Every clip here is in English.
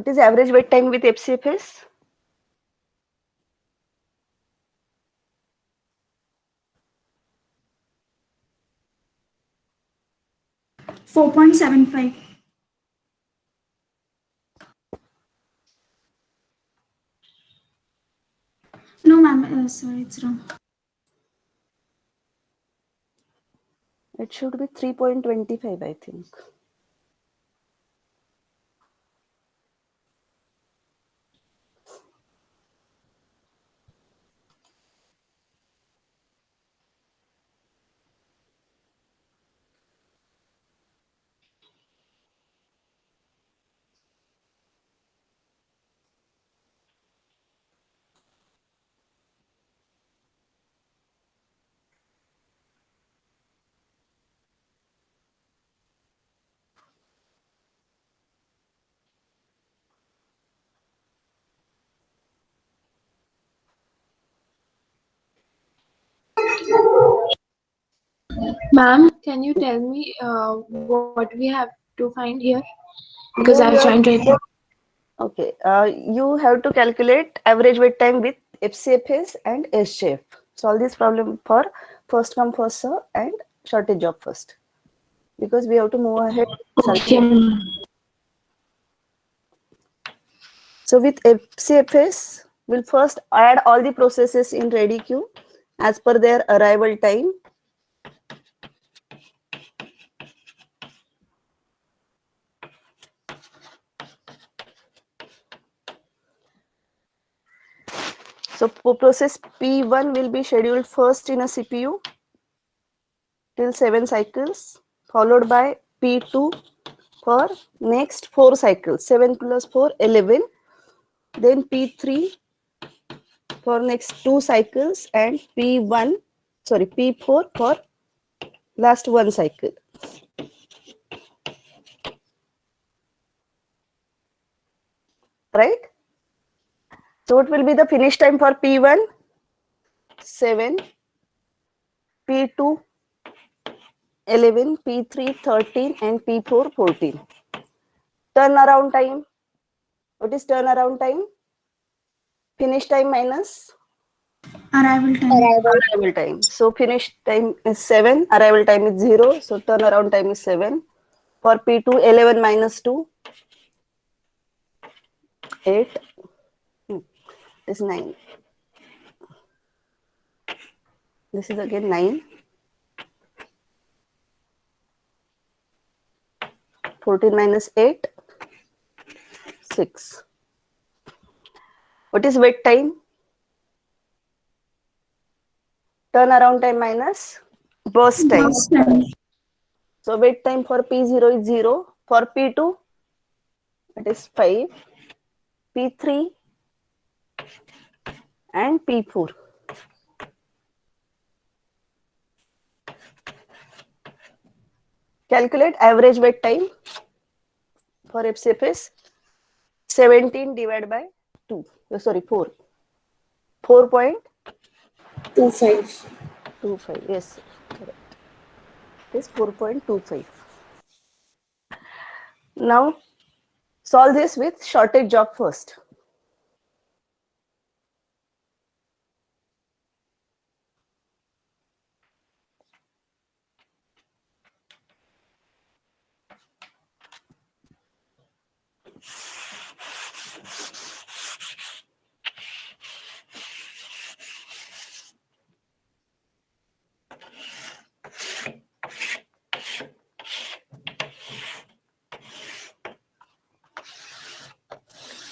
What is average wait time with FCFS? $4.75. No, ma'am. Sorry, it's wrong. It should be 3.25, I think. Ma'am, can you tell me what we have to find here? Because You, I've joined right now. okay, you have to calculate average wait time with FCFS and SJF. Solve this problem for first come first serve and shortage job first, because we have to move ahead. Okay, ma'am. So with FCFS, we'll first add all the processes in ready queue as per their arrival time. So process P1 will be scheduled first in a CPU till 7 cycles, followed by P2 for next 4 cycles, 7 plus 4, 11. Then P3 for next 2 cycles and P4 for last 1 cycle. Right? So what will be the finish time for P1? 7, P2 11, P3 13 and P4 14. Turnaround time. What is turnaround time? Finish time minus Arrival time. arrival time. So finish time is 7, arrival time is 0. So turnaround time is 7. For P2, 11 minus 2, 8 is 9. This is again 9. 14 minus 8, 6. What is wait time? Turnaround time minus burst time. Burst time. So wait time for P0 is 0. For P2, it is 5. P3 and P4. Calculate average wait time for FCFS. 17 divided by 2. Sorry, 4. 4.25. 25. Yes, correct. It is 4.25. Now, solve this with shortage job first.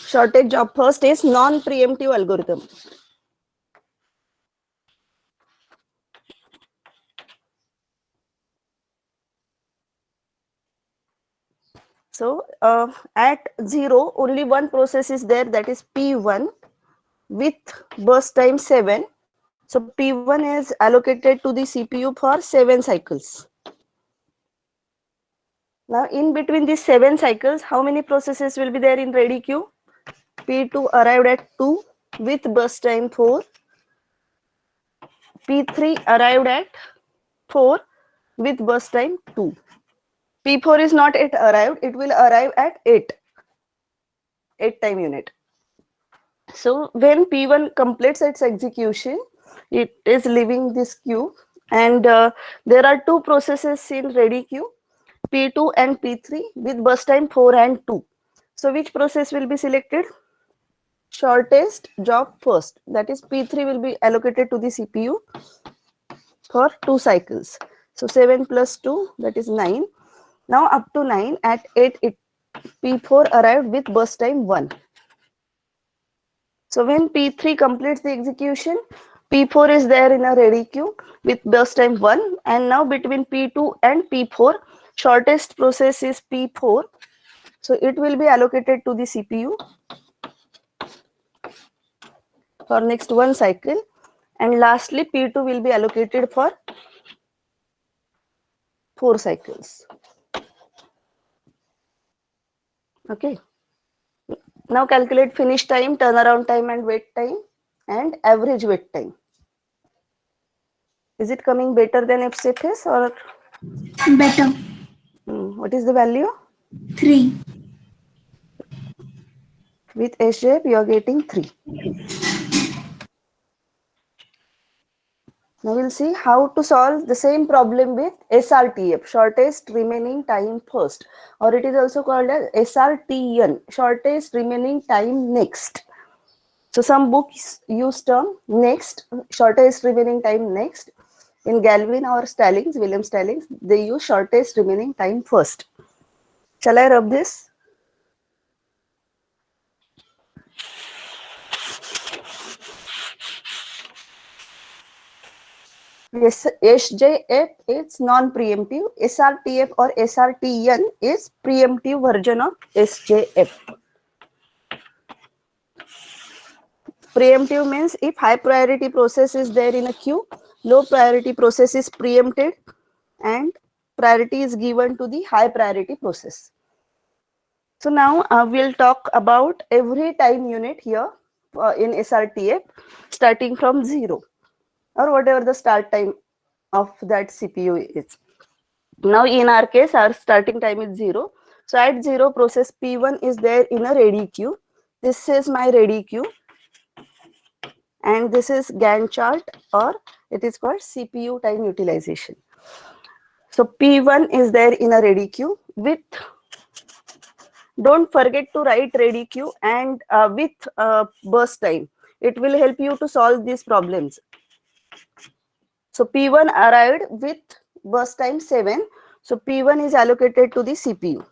Shortage job first is non-preemptive algorithm. So at 0, only one process is there, that is P1 with burst time 7. So P1 is allocated to the CPU for 7 cycles. Now in between these 7 cycles, how many processes will be there in ready queue? P2 arrived at 2 with burst time 4. P3 arrived at 4 with burst time 2. P4 is not yet arrived, it will arrive at 8. 8 time unit. So when P1 completes its execution, it is leaving this queue, and there are two processes in ready queue, P2 and P3 with burst time 4 and 2. So which process will be selected? Shortest job first. That is P3 will be allocated to the CPU for 2 cycles. So 7 plus 2, that is 9. Now up to 9, at 8 P4 arrived with burst time 1. So when P3 completes the execution, P4 is there in a ready queue with burst time 1, and now between P2 and P4, shortest process is P4. So it will be allocated to the CPU for next 1 cycle, and lastly P2 will be allocated for 4 cycles. Okay. Now calculate finish time, turnaround time and wait time and average wait time. Is it coming better than FCFS or Better. what is the value? 3. With SJF you are getting 3. Now we'll see how to solve the same problem with SRTF, shortest remaining time first, or it is also called as SRTN, shortest remaining time next. So some books use term next, shortest remaining time next. In Galvin or Stallings, William Stallings, they use shortest remaining time first. Shall I rub this? Yes, SJF is non-preemptive. SRTF or SRTN is preemptive version of SJF. Preemptive means if high priority process is there in a queue, low priority process is preempted and priority is given to the high priority process. So now we'll talk about every time unit here in SRTF starting from 0 or whatever the start time of that CPU is. Now in our case our starting time is 0. So at 0 process P1 is there in a ready queue. This is my ready queue and this is Gantt chart, or it is called CPU time utilization. So P1 is there in a ready queue with, don't forget to write ready queue and with burst time. It will help you to solve these problems. So P1 arrived with burst time 7. So P1 is allocated to the CPU.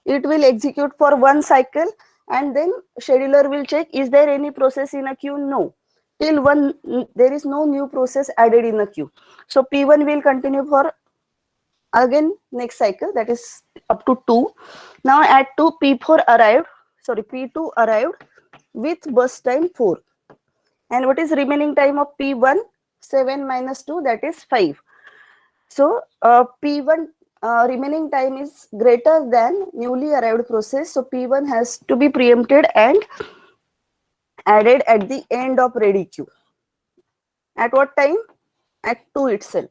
It will execute for 1 cycle and then scheduler will check, is there any process in a queue? No. Till 1, there is no new process added in the queue. So P1 will continue for again next cycle, that is up to 2. Now at 2 P4 arrived, sorry P2 arrived with burst time 4. And what is remaining time of P1? 7 minus 2, that is 5. So P1 remaining time is greater than newly arrived process. So P1 has to be preempted and added at the end of ready queue. At what time? At 2 itself.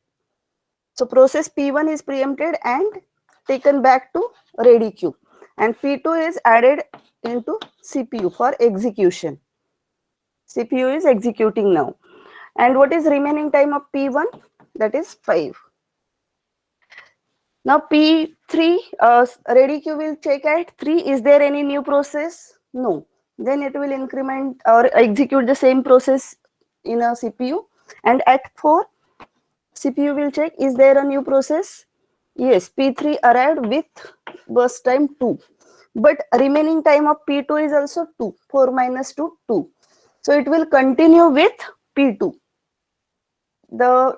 So process P1 is preempted and taken back to ready queue, and P2 is added into CPU for execution. CPU is executing now. And what is remaining time of P1? That is 5. Now P3 ready queue will check at 3. Is there any new process? No. Then it will increment or execute the same process in a CPU. And at 4, CPU will check, is there a new process? Yes, P3 arrived with burst time 2. But remaining time of P2 is also 2. 4 minus 2, 2. So it will continue with P2. The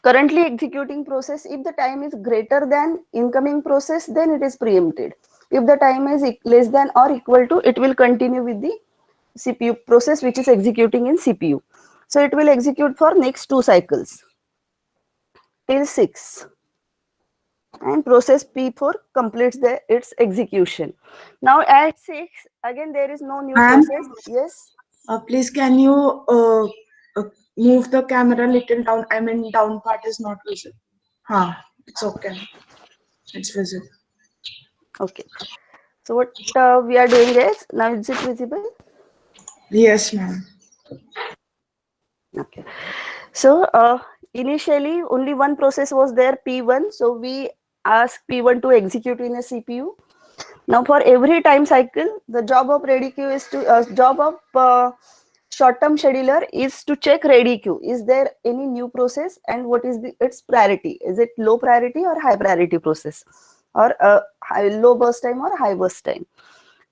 currently executing process, if the time is greater than incoming process, then it is preempted. If the time is less than or equal to, it will continue with the CPU process which is executing in CPU. So it will execute for next 2 cycles till 6. And process P4 completes its execution. Now at 6, again there is no new process. Yes. Please can you move the camera little down? I mean down part is not visible. It's okay. It's visible. Okay. So what we are doing is, now is it visible? Yes, ma'am. Okay. So initially only one process was there, P1. So we ask P1 to execute in a CPU. Now for every time cycle, the job of ready queue is to job of short-term scheduler is to check ready queue. Is there any new process and what is its priority? Is it low priority or high priority process, or low burst time or high burst time?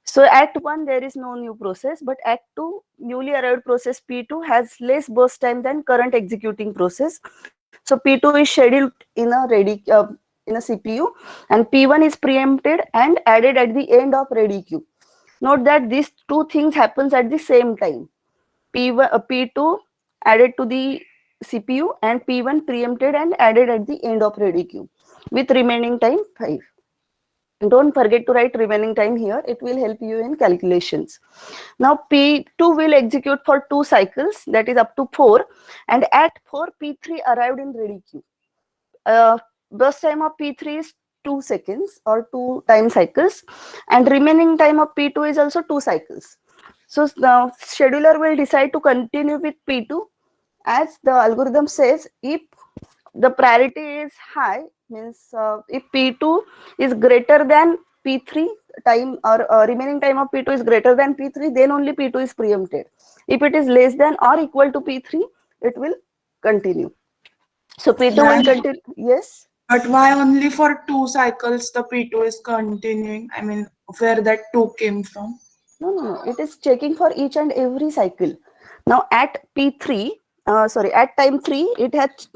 So Act 1, there is no new process, but Act 2, newly arrived process P2 has less burst time than current executing process. So P2 is scheduled in a in a CPU, and P1 is preempted and added at the end of ready queue. Note that these two things happens at the same time. P2 added to the CPU and P1 preempted and added at the end of ready queue with remaining time 5. Don't forget to write remaining time here. It will help you in calculations. Now P2 will execute for 2 cycles, that is up to 4, and at 4 P3 arrived in ready queue. Burst time of P3 is 2 seconds or 2 time cycles, and remaining time of P2 is also 2 cycles. So now scheduler will decide to continue with P2, as the algorithm says if the priority is high, means if P2 is greater than P3 time, or remaining time of P2 is greater than P3, then only P2 is preempted. If it is less than or equal to P3, it will continue. So P2 will continue. Yes. But why only for 2 cycles the P2 is continuing? I mean, where that 2 came from? No. It is checking for each and every cycle. Now at P3, at time 3, it has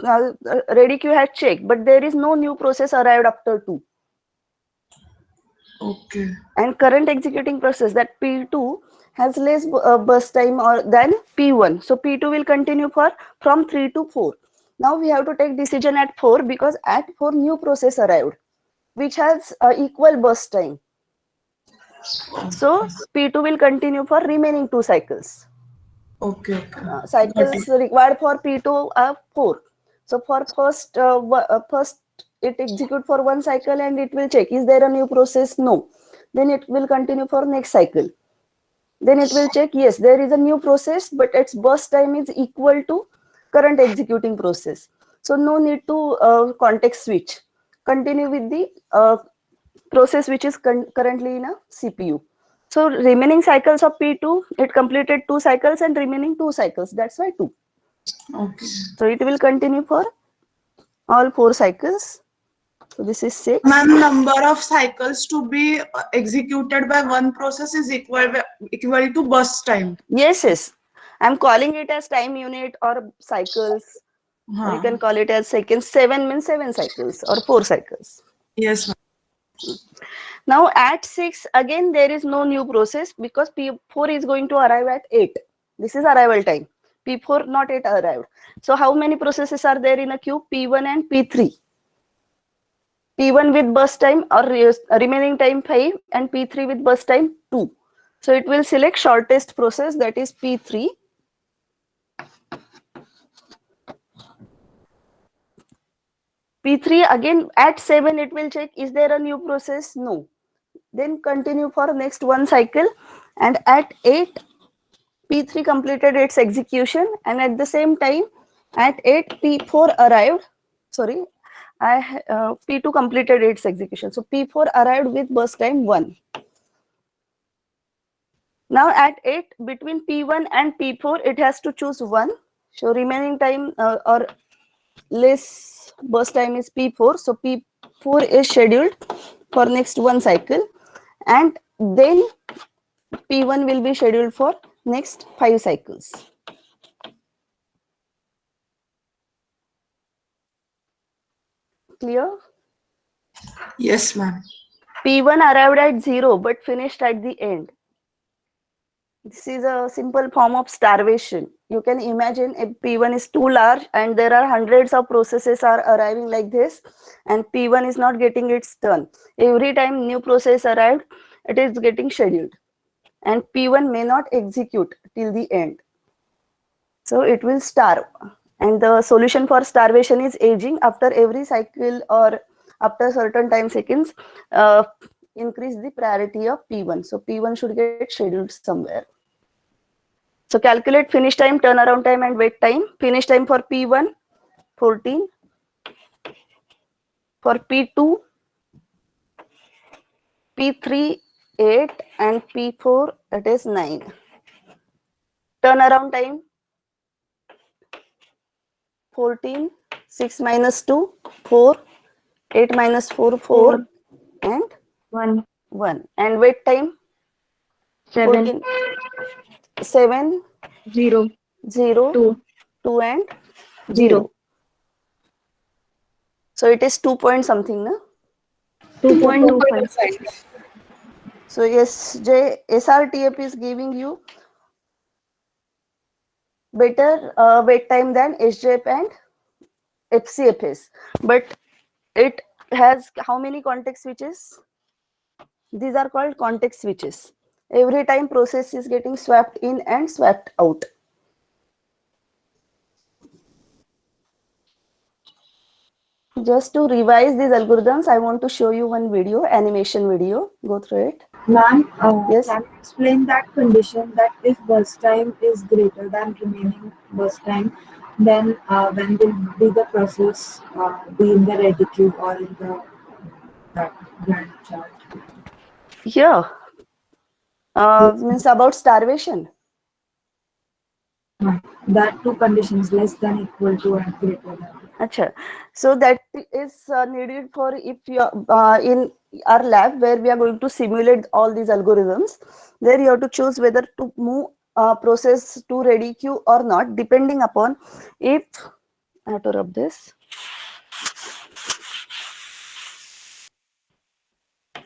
ready queue had checked, but there is no new process arrived after 2. Okay. And current executing process, that P2 has less burst time or than P1. So P2 will continue for from 3 to 4. Now we have to take decision at 4, because at 4 new process arrived, which has equal burst time. So P2 will continue for remaining 2 cycles. Okay. Cycles required for P2 are 4. So for first it execute for 1 cycle and it will check, is there a new process? No. Then it will continue for next cycle. Then it will check, yes, there is a new process, but its burst time is equal to current executing process. So no need to context switch. Continue with the process which is currently in a CPU. So remaining cycles of P2, it completed 2 cycles and remaining 2 cycles. That's why 2. Okay. So it will continue for all 4 cycles. So this is 6. Ma'am, number of cycles to be executed by one process is equal to burst time. Yes. I'm calling it as time unit or cycles. Or you can call it as seconds. 7 means 7 cycles or 4 cycles. Yes, ma'am. Now at 6, again there is no new process, because P4 is going to arrive at 8. This is arrival time. P4 not yet arrived. So how many processes are there in a queue? P1 and P3. P1 with burst time or remaining time 5, and P3 with burst time 2. So it will select shortest process, that is P3. P3 again at 7, it will check, is there a new process? No. Then continue for next 1 cycle, and at 8 P3 completed its execution, and at the same time at 8 P4 arrived. Sorry, P2 completed its execution. So P4 arrived with burst time 1. Now at 8, between P1 and P4, it has to choose 1. So remaining time or less burst time is P4. So P4 is scheduled for next 1 cycle, and then P1 will be scheduled for next 5 cycles. Clear? Yes, ma'am. P1 arrived at 0 but finished at the end. This is a simple form of starvation. You can imagine if P1 is too large and there are hundreds of processes are arriving like this, and P1 is not getting its turn. Every time new process arrived, it is getting scheduled, and P1 may not execute till the end. So it will starve. And the solution for starvation is aging. After every cycle or after certain time seconds, increase the priority of P1. So P1 should get scheduled somewhere. So calculate finish time, turnaround time and wait time. Finish time for P1, 14. For P2, P3, 8 and P4, it is 9. Turnaround time, 14, 6 minus 2, 4, 8 minus 4, 4 and 1, 1. And wait time, 7, 14, 7, 0, 0, 2, 2 and 0. 0. So it is 2 point something, na? 2.25. So yes, SRTF is giving you better wait time than SJF and FCFS, but it has how many context switches? These are called context switches. Every time process is getting swapped in and swapped out. Just to revise these algorithms, I want to show you one video, animation video. Go through it. Ma'am, Yes. can you explain that condition that if bus time is greater than remaining bus time, then when will be the process be in the ready queue or in the Gantt chart? Yeah. Means about starvation. That two conditions less than equal to and greater than. Acha. So that is needed for if you in our lab where we are going to simulate all these algorithms. There you have to choose whether to move process to ready queue or not, depending upon if I have to rub this.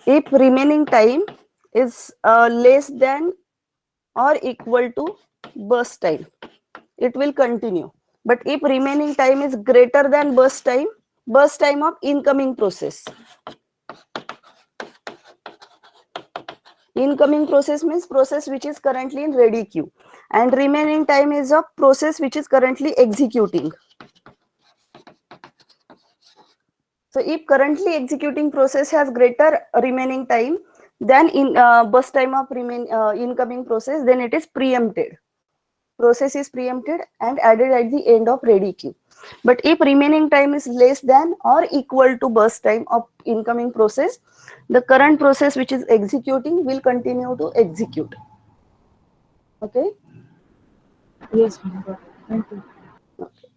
If remaining time is less than or equal to burst time, it will continue. But if remaining time is greater than burst time of incoming process. Incoming process means process which is currently in ready queue, and remaining time is a process which is currently executing. So if currently executing process has greater remaining time than in burst time of incoming process, then it is preempted. Process is preempted and added at the end of ready queue. But if remaining time is less than or equal to burst time of incoming process, the current process which is executing will continue to execute. Okay. Yes, ma'am. Got it. Thank you. Okay.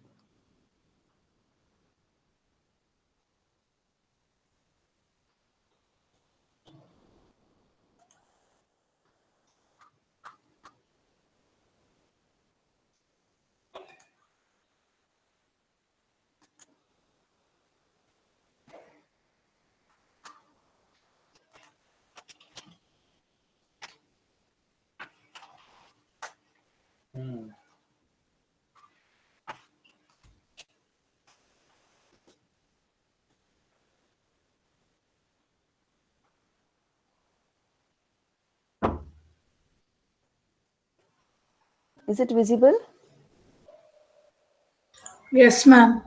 Is it visible? Yes, ma'am.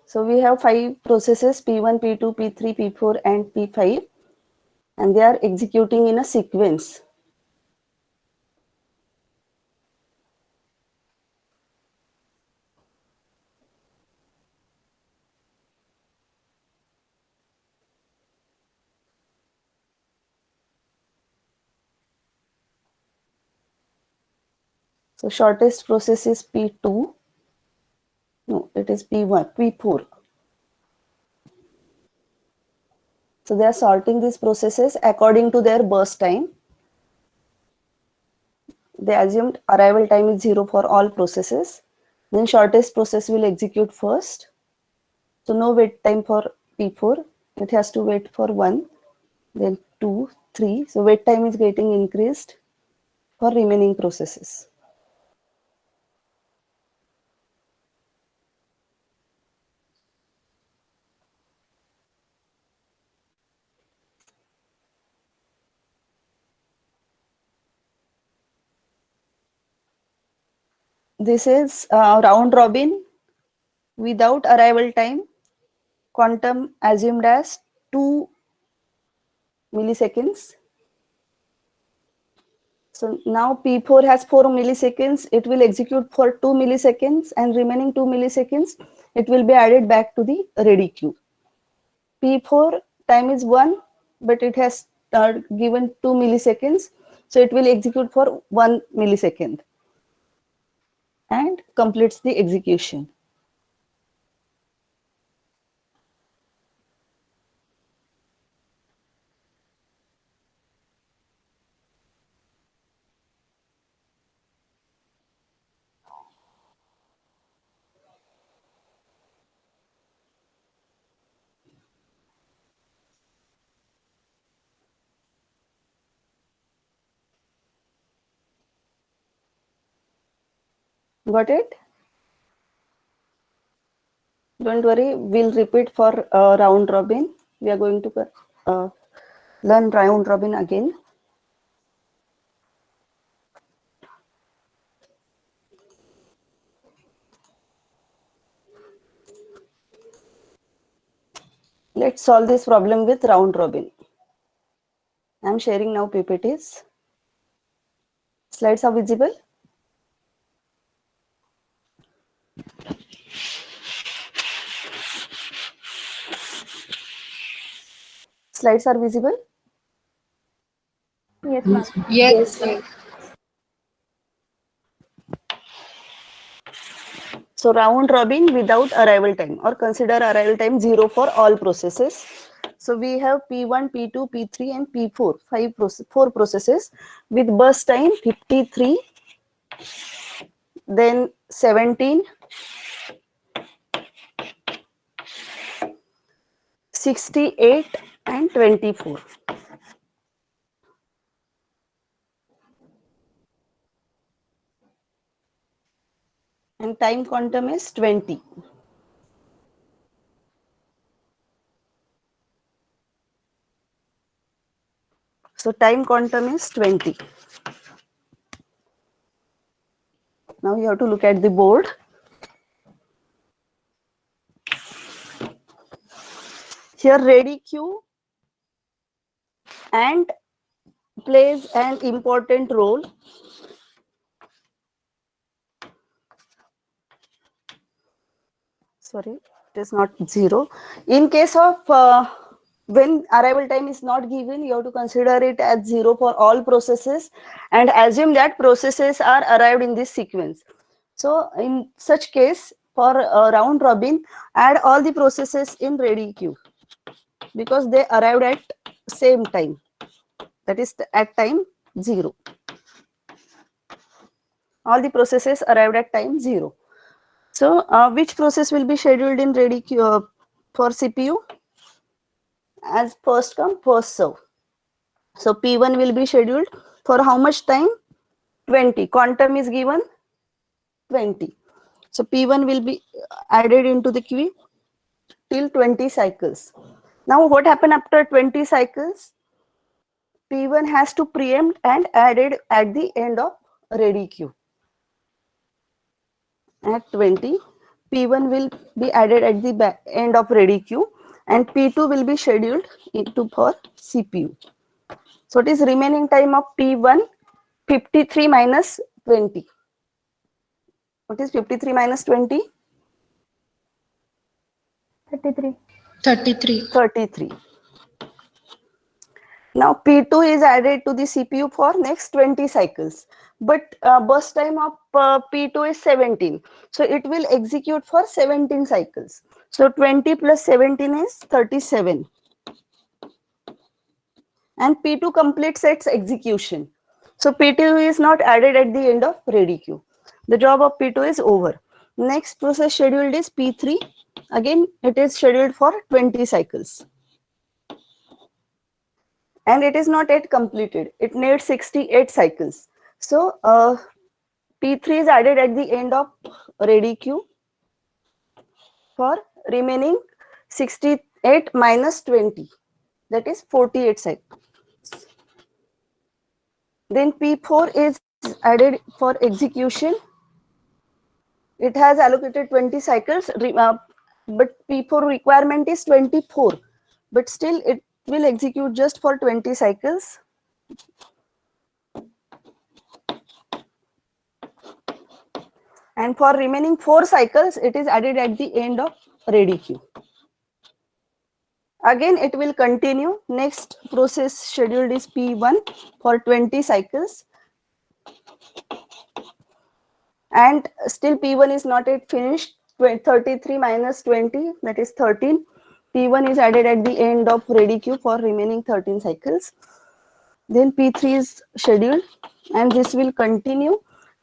So we have 5 processes P1, P2, P3, P4 and P5, and they are executing in a sequence. So shortest process is P2. No, it is P1, P4. So they are sorting these processes according to their burst time. They assumed arrival time is 0 for all processes. Then shortest process will execute first. So no wait time for P4. It has to wait for 1, then 2, 3. So wait time is getting increased for remaining processes. this is round robin without arrival time. Quantum assumed as 2 milliseconds. So now P4 has 4 milliseconds. It will execute for 2 milliseconds, and remaining 2 milliseconds, it will be added back to the ready queue. P4 time is 1, but it has given 2 milliseconds. So it will execute for 1 millisecond and completes the execution. Got it? Don't worry, we'll repeat for round robin. We are going to learn round robin again. Let's solve this problem with round robin. I'm sharing now PPTs. Slides are visible. Slides are visible. Yes, ma'am. Yes, yes. So round robin without arrival time, or consider arrival time 0 for all processes. So we have P1, P2, P3 and P4, 4 processes with burst time 53, then 17, 68 and 24. And time quantum is 20. So time quantum is 20. Now you have to look at the board. Here ready queue and plays an important role. Sorry, it is not 0. In case of when arrival time is not given, you have to consider it as 0 for all processes and assume that processes are arrived in this sequence. So in such case, for round robin, add all the processes in ready queue because they arrived at same time, that is at time 0. All the processes arrived at time 0. So which process will be scheduled in ready queue for CPU? As first come first serve. So P1 will be scheduled for how much time? 20. Quantum is given 20. So P1 will be added into the queue till 20 cycles. Now what happened after 20 cycles? P1 has to preempt and added at the end of ready queue. At 20, P1 will be added at the end of ready queue and P2 will be scheduled into for CPU. So it is remaining time of P1, 53 minus 20. What is 53 minus 20? 33. 33. 33. Now P2 is added to the CPU for next 20 cycles. But burst time of P2 is 17. So it will execute for 17 cycles. So 20 plus 17 is 37. And P2 completes its execution. So P2 is not added at the end of ready queue. The job of P2 is over. Next process scheduled is P3. Again, it is scheduled for 20 cycles. And it is not yet completed. It needs 68 cycles. So P3 is added at the end of ready queue for remaining 68 minus 20. That is 48 cycles. Then P4 is added for execution it has allocated 20 cycles, but P4 requirement is 24, but still it will execute just for 20 cycles. And for remaining 4 cycles, it is added at the end of ready queue. Again, it will continue. Next process scheduled is P1 for 20 cycles. And still P1 is not yet finished. 33 minus 20, that is 13. P1 is added at the end of ready queue for remaining 13 cycles. Then P3 is scheduled, and this will continue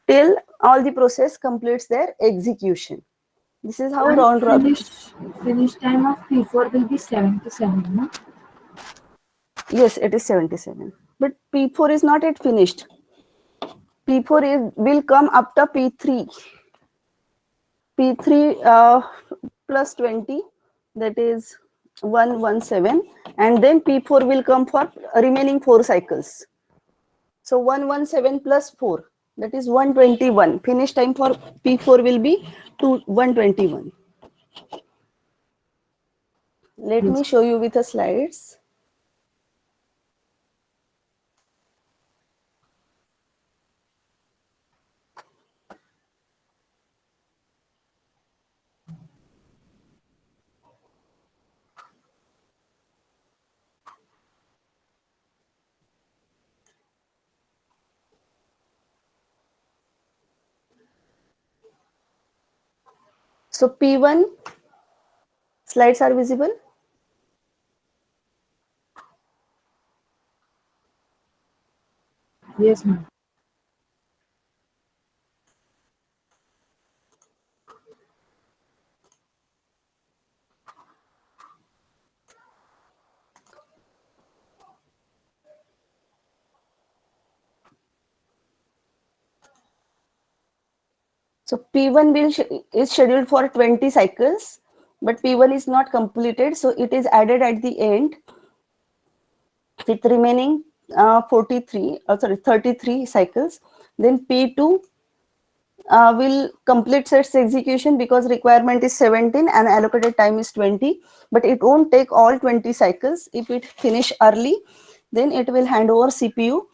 till all the process completes their execution. This is how round robin. Finish time of P4 will be 77, no? Yes, it is 77. But P4 is not yet finished. P4 will come after P3. P3 plus 20, that is 117, and then P4 will come for remaining 4 cycles. So 117 plus 4, that is 121. Finish time for P4 will be 121. Let me show you with the slides. So P1 slides are visible. Yes, ma'am. So P1 is scheduled for 20 cycles, but P1 is not completed, so it is added at the end with remaining 33 cycles. Then P2 will complete its execution because requirement is 17 and allocated time is 20, but it won't take all 20 cycles. If it finish early, then it will hand over CPU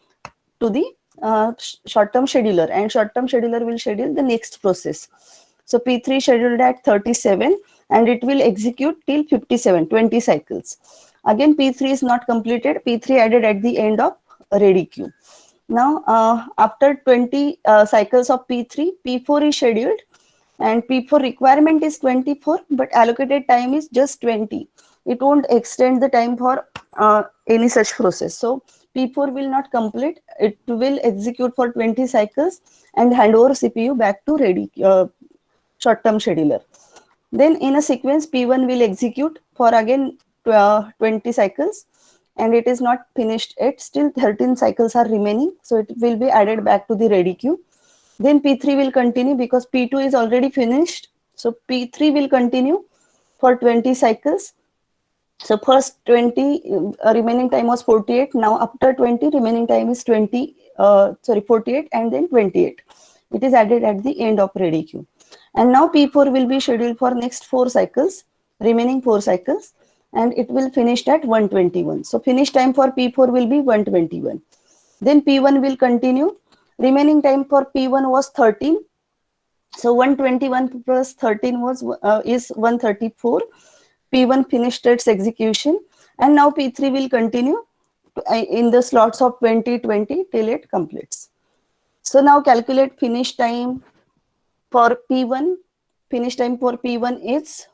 to the short-term scheduler, and short-term scheduler will schedule the next process. So P3 scheduled at 37 and it will execute till 57, 20 cycles. Again, P3 is not completed. P3 added at the end of ready queue. Now, after 20 cycles of P3, P4 is scheduled, and P4 requirement is 24, but allocated time is just 20. It won't extend the time for any such process. So P4 will not complete. It will execute for 20 cycles and hand over CPU back to ready short-term scheduler. Then in a sequence, P1 will execute for again 20 cycles, and it is not finished yet. Still 13 cycles are remaining, so it will be added back to the ready queue. Then P3 will continue because P2 is already finished. So P3 will continue for 20 cycles. So first 20 remaining time was 48. Now after 20 remaining time is 48 and then 28. It is added at the end of ready queue. And now P4 will be scheduled for next 4 cycles, remaining 4 cycles, and it will finish at 121. So finish time for P4 will be 121. Then P1 will continue. Remaining time for P1 was 13. So 121 plus 13 is 134. P1 finished its execution, and now P3 will continue in the slots of 2020 till it completes. So now calculate finish time for P1. Finish time for P1 is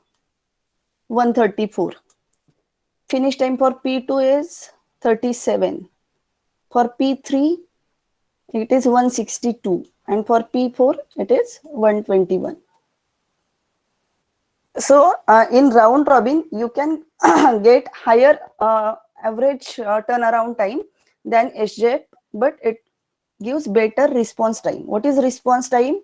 134. Finish time for P2 is 37. For P3, it is 162. And for P4, it is 121. So in round robin, you can get higher average turnaround time than SJF, but it gives better response time. What is response time?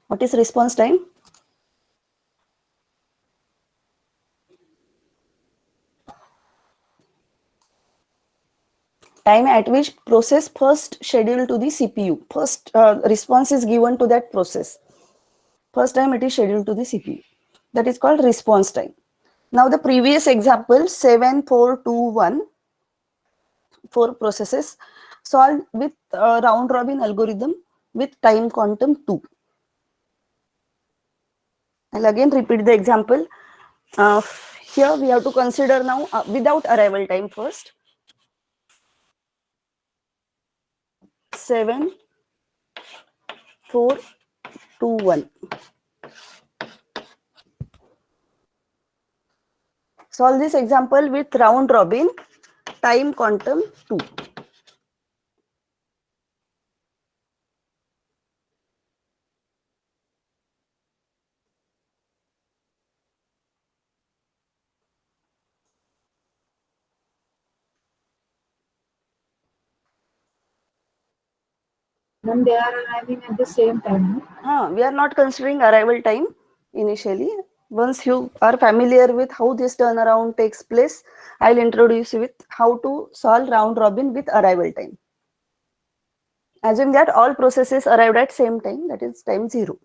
What is response time? time at which process first scheduled to the CPU. First response is given to that process. First time it is scheduled to the CPU. That is called response time. Now the previous example 7, 4, 2, 1, 4 processes solved with round robin algorithm with time quantum 2. I'll again repeat the example. Here we have to consider now without arrival time first. 7, 4, 2, 1. Solve this example with round robin, time quantum 2. When they are arriving at the same time, no? We are not considering arrival time initially. Once you are familiar with how this turnaround takes place, I'll introduce you with how to solve round robin with arrival time. Assume that all processes arrived at same time, that is time 0.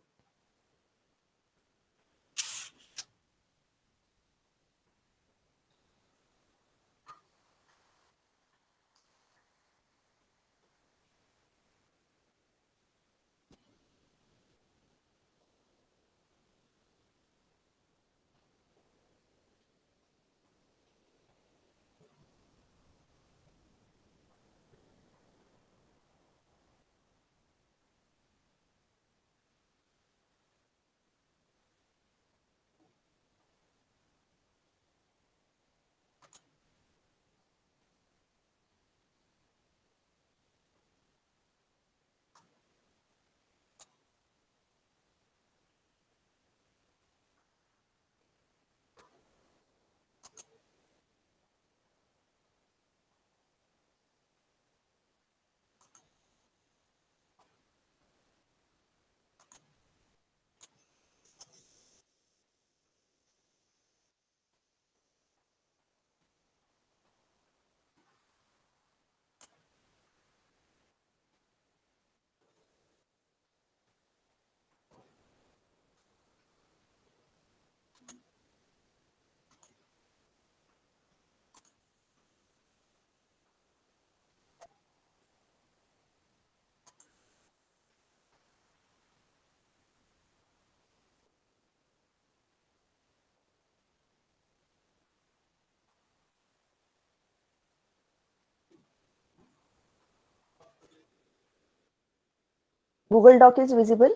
Google Doc is visible.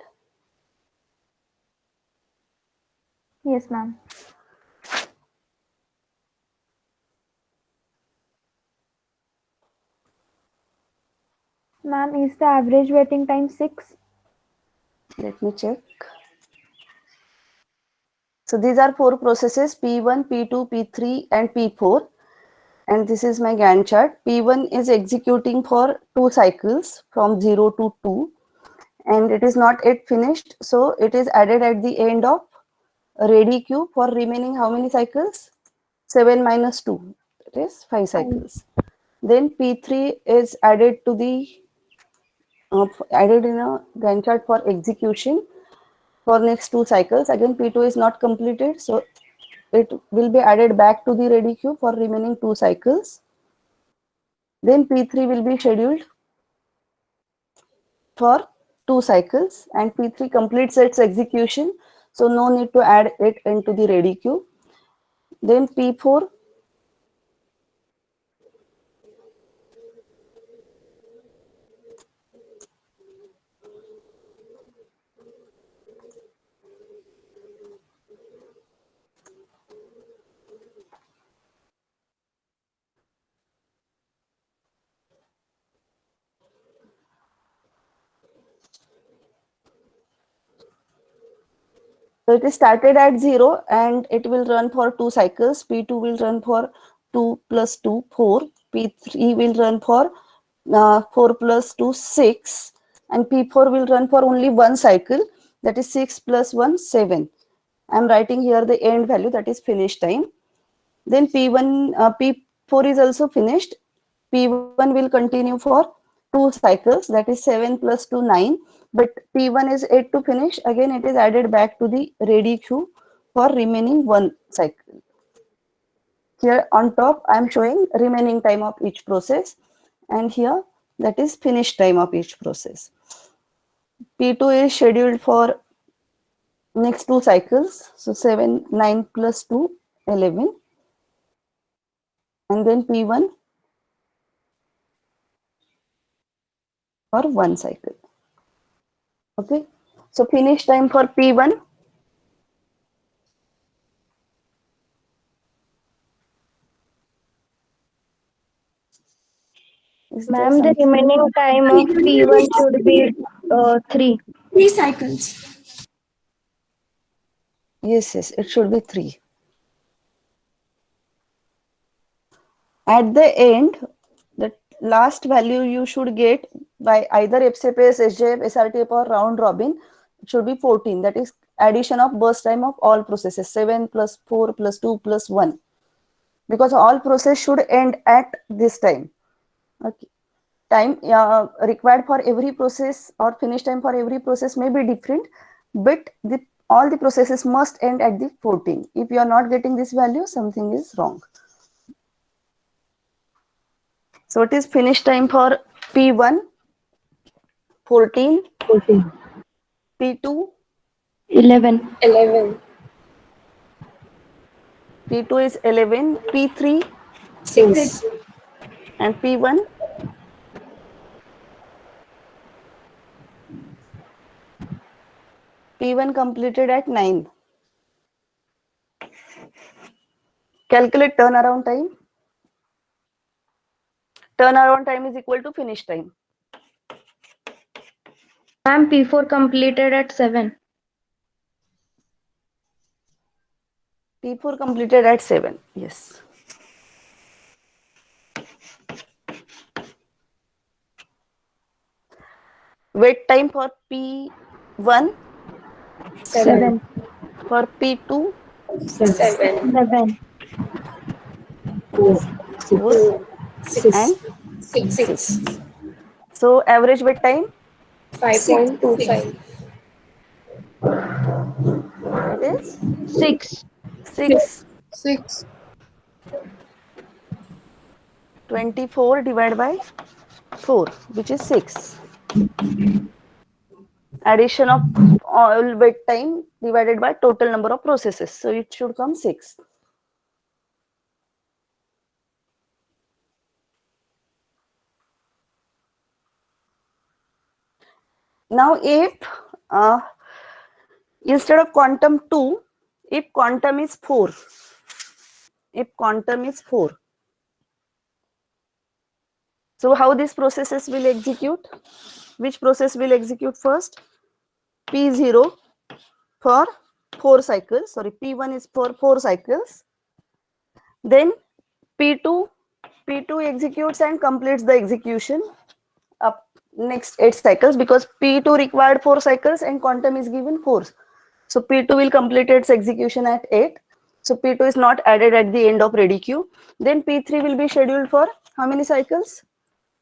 Yes, ma'am. Ma'am, is the average waiting time 6? Let me check. So these are 4 processes P1, P2, P3 and P4. And this is my Gantt chart. P1 is executing for 2 cycles from 0 to 2. And it is not yet finished. So it is added at the end of ready queue for remaining how many cycles? 7 minus 2. That is 5 cycles. Then P3 is added to the added in a Gantt chart for execution for next 2 cycles. Again, P2 is not completed, so it will be added back to the ready queue for remaining 2 cycles. Then P3 will be scheduled for 2 cycles and P3 completes its execution, so no need to add it into the ready queue. Then P4 so it is started at 0 and it will run for 2 cycles. P2 will run for 2 plus 2, 4. P3 will run for 4 plus 2, 6. And P4 will run for only 1 cycle, that is 6 plus 1, 7. I am writing here the end value, that is finish time. Then P4 is also finished. P1 will continue for 2 cycles, that is 7 plus 2, 9. But P1 is 8 to finish. Again, it is added back to the ready queue for remaining 1 cycle. Here on top, I am showing remaining time of each process. And here, that is finish time of each process. P2 is scheduled for next 2 cycles. So 7, 9 plus 2, 11. And then P1 for 1 cycle. Okay. So finish time for P1. Is there Ma'am, the something? remaining time of P1 should be 3. 3 cycles. Yes, it should be 3. At the end, the last value you should get by either FCPS, SJF, SRTF or round robin, it should be 14. That is addition of burst time of all processes, 7 plus 4 plus 2 plus 1. Because all process should end at this time. Okay. Time required for every process or finish time for every process may be different, but all the processes must end at the 14. If you are not getting this value, something is wrong. So it is finish time for P1, 14, 14. P2, 11. 11. P2 is 11, P3 6. and P1 completed at 9. Calculate turnaround time. Turnaround time is equal to finish time. Ma'am, P4 completed at 7. P4 completed at 7. Yes. Wait time for P1, 7. for P2, 7. 7. 4. 4 6. and 6. 6. So average wait time 5.25. it is 6. 6. 6. 24 divided by 4, which is 6. Addition of all wait time divided by total number of processes. So it should come 6. Now if instead of quantum 2, if quantum is 4, so how these processes will execute? Which process will execute first? P0 for 4 cycles. Sorry, P1 is for 4 cycles. Then P2 executes and completes the execution up next 8 cycles, because P2 required 4 cycles and quantum is given 4. So P2 will complete its execution at 8. So P2 is not added at the end of ready queue. Then P3 will be scheduled for how many cycles?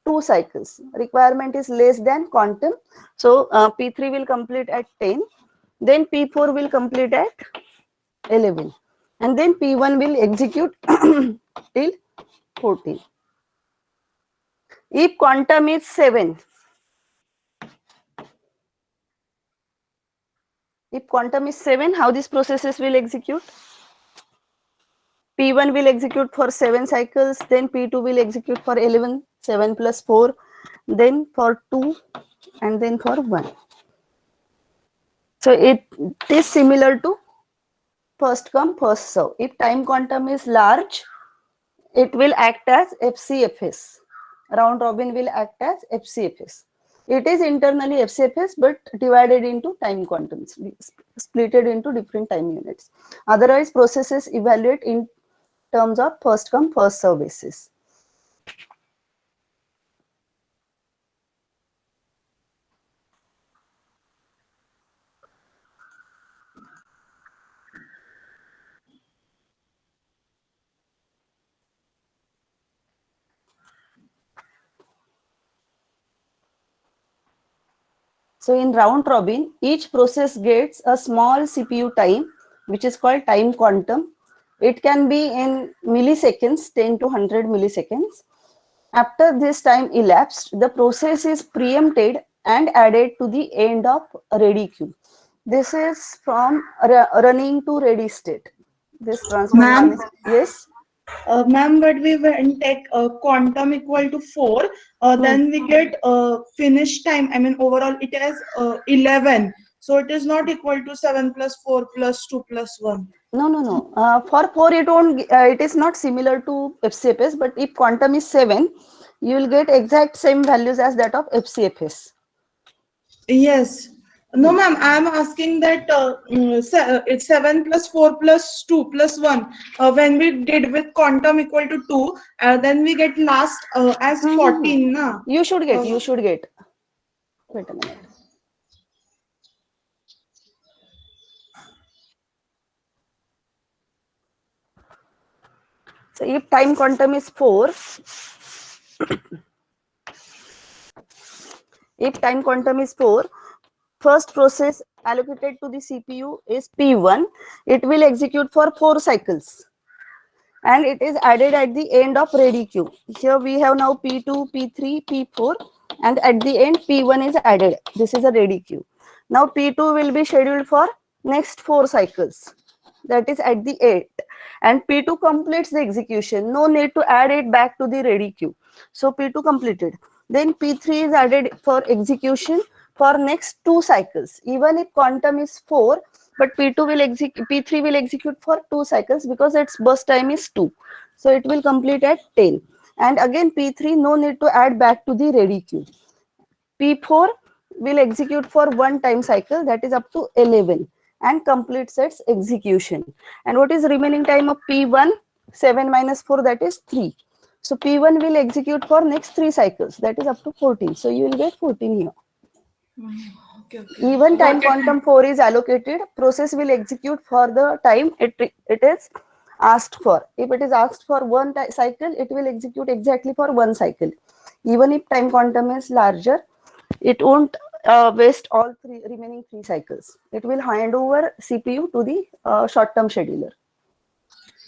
2 cycles. Requirement is less than quantum. So P3 will complete at 10. Then P4 will complete at 11. And then P1 will execute till 14. If quantum is 7, how these processes will execute? P1 will execute for 7 cycles, then P2 will execute for 11, 7 plus 4, then for 2, and then for 1. So it is similar to first come, first serve. If time quantum is large, it will act as FCFS. Round robin will act as FCFS. It is internally FCFS, but divided into time quantums, splitted into different time units. Otherwise, processes evaluate in terms of first come, first serve basis. So in round robin, each process gets a small CPU time, which is called time quantum. It can be in milliseconds, 10 to 100 milliseconds. After this time elapsed, the process is preempted and added to the end of ready queue. This is from running to ready state. This transformation Ma'am? is, yes. Ma'am, but we when take quantum equal to 4, then we get finish time. I mean, overall it is 11. So it is not equal to 7 plus 4 plus 2 plus 1. No, no, no. For 4, it won't. It is not similar to FCFS. But if quantum is 7, you will get exact same values as that of FCFS. Yes. No, ma'am, I am asking that it's 7 plus 4 plus 2 plus 1. When we did with quantum equal to 2, then we get last as 14, na? You should get. You should get. Wait a minute. So if time quantum is 4, if time quantum is 4, first process allocated to the CPU is P1. It will execute for 4 cycles. And it is added at the end of ready queue. Here we have now P2, P3, P4, and at the end P1 is added. This is a ready queue. Now P2 will be scheduled for next 4 cycles. That is at the end. And P2 completes the execution. No need to add it back to the ready queue. So P2 completed. Then P3 is added for execution for next 2 cycles. Even if quantum is 4, but P2 will execute, P3 will execute for 2 cycles because its burst time is 2. So it will complete at 10. And again P3, no need to add back to the ready queue. P4 will execute for 1 time cycle, that is up to 11, and completes its execution. And what is remaining time of P1? 7 minus 4, that is 3. So P1 will execute for next 3 cycles, that is up to 14. So you will get 14 here. Okay. Even time Okay. quantum 4 is allocated, process will execute for the time it is asked for. If it is asked for 1 cycle, it will execute exactly for 1 cycle. Even if time quantum is larger, it won't waste all remaining 3 cycles. It will hand over CPU to the short-term scheduler.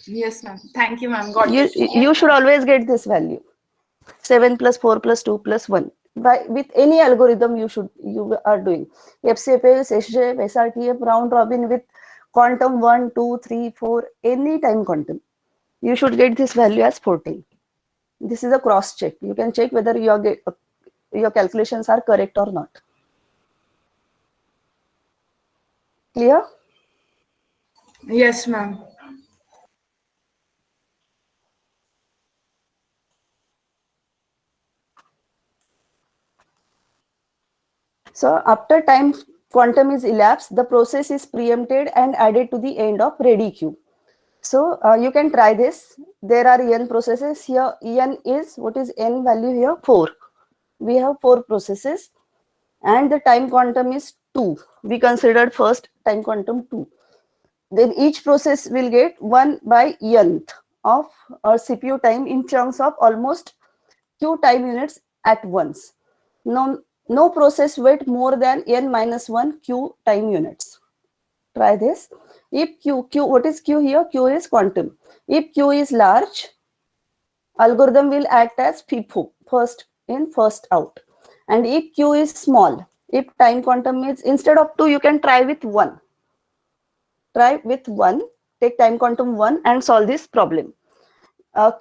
Yes, ma'am. Thank you, ma'am. Got You, it. you should always get this value. 7 plus 4 plus 2 plus 1. With any algorithm you are doing. FCFS, SJF, SRTF, round robin with quantum 1, 2, 3, 4, any time quantum. You should get this value as 14. This is a cross check. You can check whether your calculations are correct or not. Clear? Yes, ma'am. So after time quantum is elapsed, the process is preempted and added to the end of ready queue. So you can try this. There are n processes here. N is, what is n value here? 4. We have 4 processes and the time quantum is 2. We considered first time quantum 2. Then each process will get 1 by nth of CPU time in chunks of almost q time units at once. No process wait more than n minus 1 q time units. Try this. If q, what is q here? Q is quantum. If q is large, algorithm will act as FIFO, first in, first out. And if q is small, if time quantum is, instead of 2, you can try with 1. Try with 1, take time quantum 1 and solve this problem.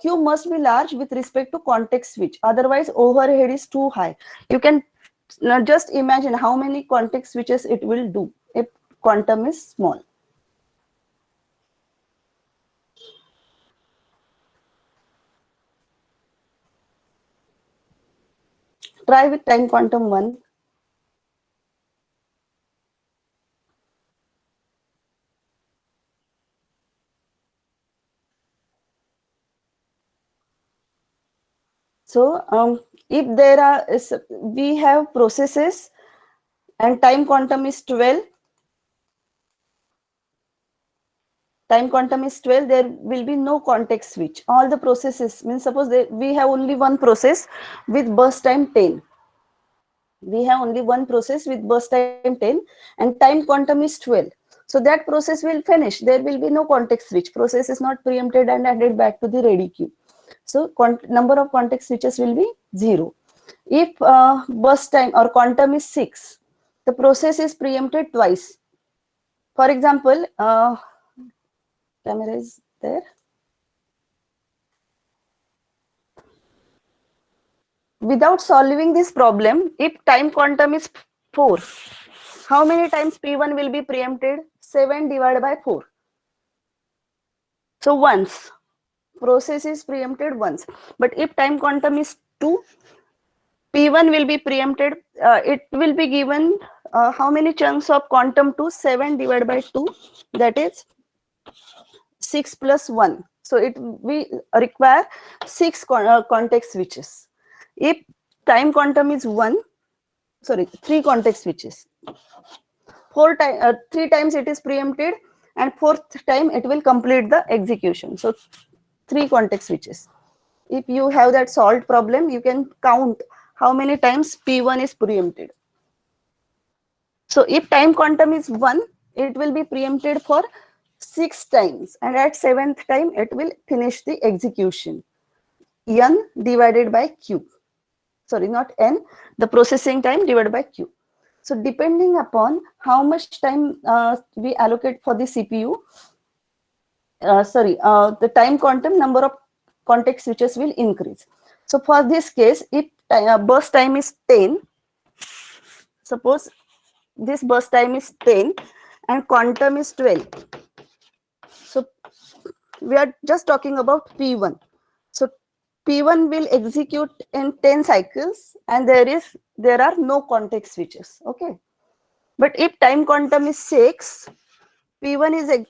Q must be large with respect to context switch. Otherwise, overhead is too high. You can just imagine how many context switches it will do if quantum is small. Try with time quantum 1. So if there are, we have processes and time quantum is 12. Time quantum is 12, there will be no context switch. All the processes, means suppose we have only one process with burst time 10. We have only one process with burst time 10 and time quantum is 12. So that process will finish. There will be no context switch. Process is not preempted and added back to the ready queue. So number of context switches will be 0. If burst time or quantum is 6, the process is preempted twice. For example, camera is there. Without solving this problem, if time quantum is 4, how many times P1 will be preempted? 7 divided by 4. So once. Process is preempted once. But if time quantum is 2, P1 will be preempted. It will be given how many chunks of quantum 2? 7 divided by 2. That is 6 plus 1. So it we require 6 context switches. If time quantum is 1, sorry, 3 context switches. 3 times it is preempted and 4th time it will complete the execution. So 3 context switches. If you have that solved problem, you can count how many times P1 is preempted. So if time quantum is 1, it will be preempted for 6 times and at 7th time it will finish the execution. N divided by Q. Sorry, not N, the processing time divided by Q. So depending upon how much time we allocate for the CPU, the time quantum, number of context switches will increase. So for this case, if burst time is 10, suppose this burst time is 10 and quantum is 12. So we are just talking about P1. So P1 will execute in 10 cycles and there are no context switches. Okay. But if time quantum is 6, P1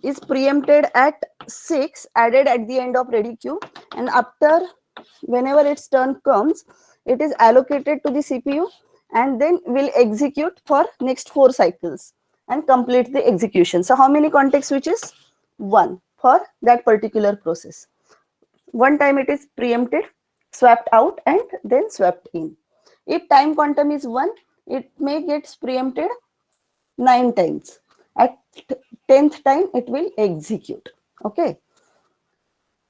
is preempted at 6, added at the end of ready queue, and after whenever its turn comes, it is allocated to the CPU and then will execute for next 4 cycles and complete the execution. So how many context switches? 1 for that particular process. One time it is preempted, swapped out and then swapped in. If time quantum is 1, it may get preempted 9 times. At 10th time it will execute. Okay.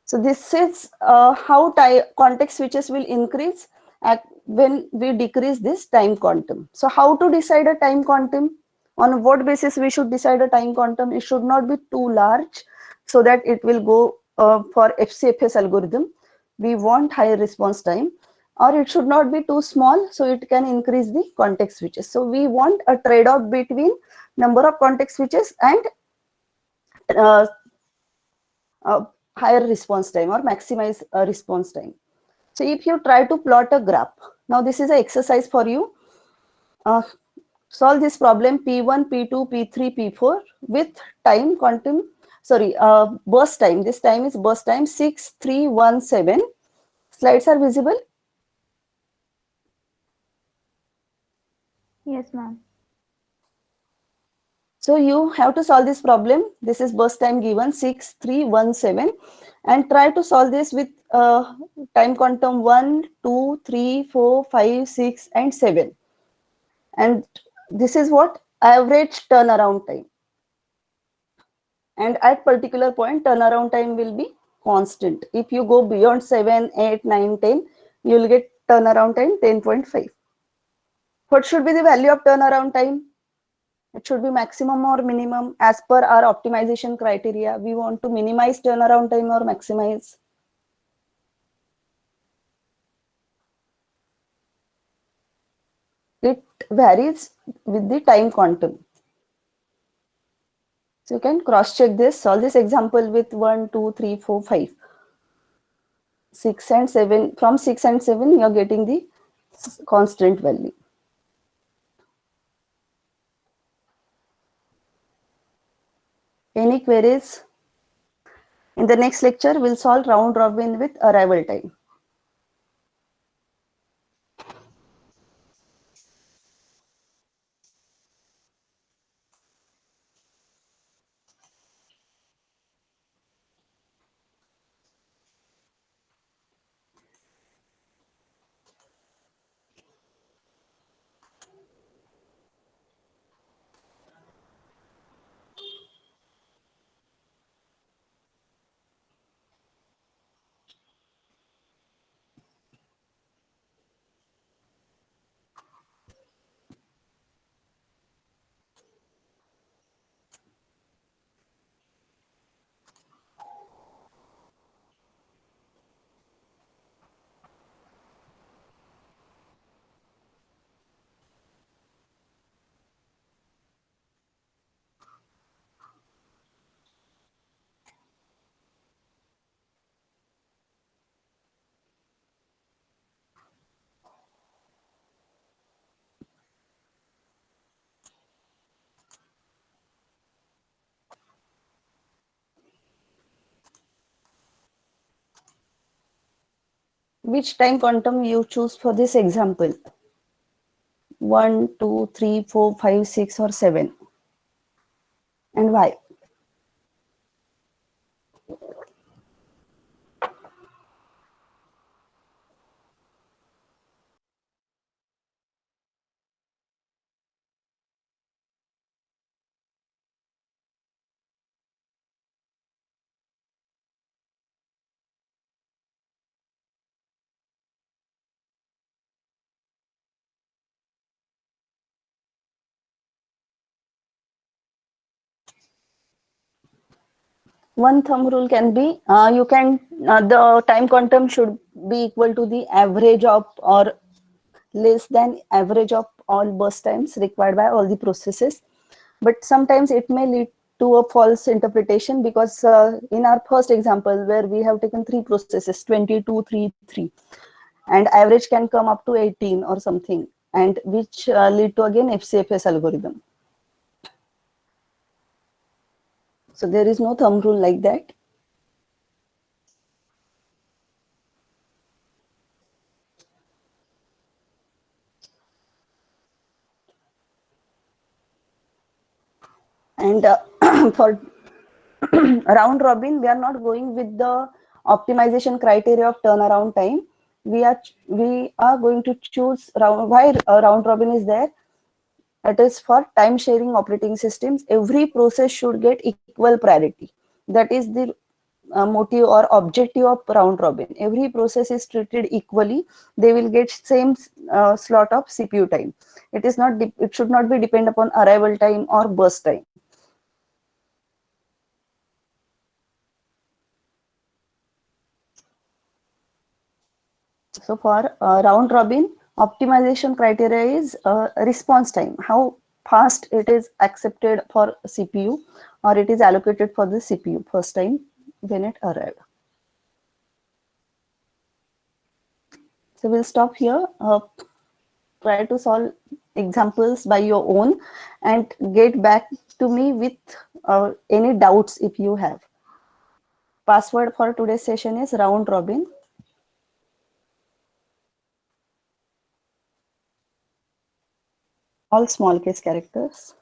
So this is how context switches will increase when we decrease this time quantum. So how to decide a time quantum? On what basis we should decide a time quantum? It should not be too large so that it will go for FCFS algorithm. We want higher response time, or it should not be too small so it can increase the context switches. So we want a trade-off between number of context switches and higher response time or maximize response time. So if you try to plot a graph, now this is an exercise for you. Solve this problem P1, P2, P3, P4 with time quantum, burst time. This time is burst time 6317. Slides are visible? Yes, ma'am. So you have to solve this problem. This is burst time given 6317 and try to solve this with time quantum 1, 2, 3, 4, 5, 6 and 7. And this is what? Average turnaround time. And at particular point, turnaround time will be constant. If you go beyond 7, 8, 9, 10, you will get turnaround time 10.5. What should be the value of turnaround time? It should be maximum or minimum as per our optimization criteria. We want to minimize turnaround time or maximize. It varies with the time quantum. So you can cross check this, solve this example with 1, 2, 3, 4, 5. 6 and 7. From 6 and 7, you are getting the constant value. Any queries? In the next lecture, we'll solve round robin with arrival time. Which time quantum you choose for this example? 1, 2, 3, 4, 5, 6, or 7? And why? One thumb rule can be, the time quantum should be equal to the average of or less than average of all burst times required by all the processes. But sometimes it may lead to a false interpretation, because in our first example where we have taken 3 processes, 22, 3, 3, and average can come up to 18 or something, and which lead to again FCFS algorithm. So there is no thumb rule like that. And for round robin, we are not going with the optimization criteria of turnaround time. We are going to choose why round robin is there. It is for time sharing operating systems. Every process should get equal priority. That is the motive or objective of round robin. Every process is treated equally. They will get same slot of CPU time. It is not. It should not be depend upon arrival time or burst time. So for round robin, optimization criteria is response time, how fast it is accepted for CPU or it is allocated for the CPU first time when it arrived. So we'll stop here. Try to solve examples by your own and get back to me with any doubts if you have. Password for today's session is round robin. All small case characters.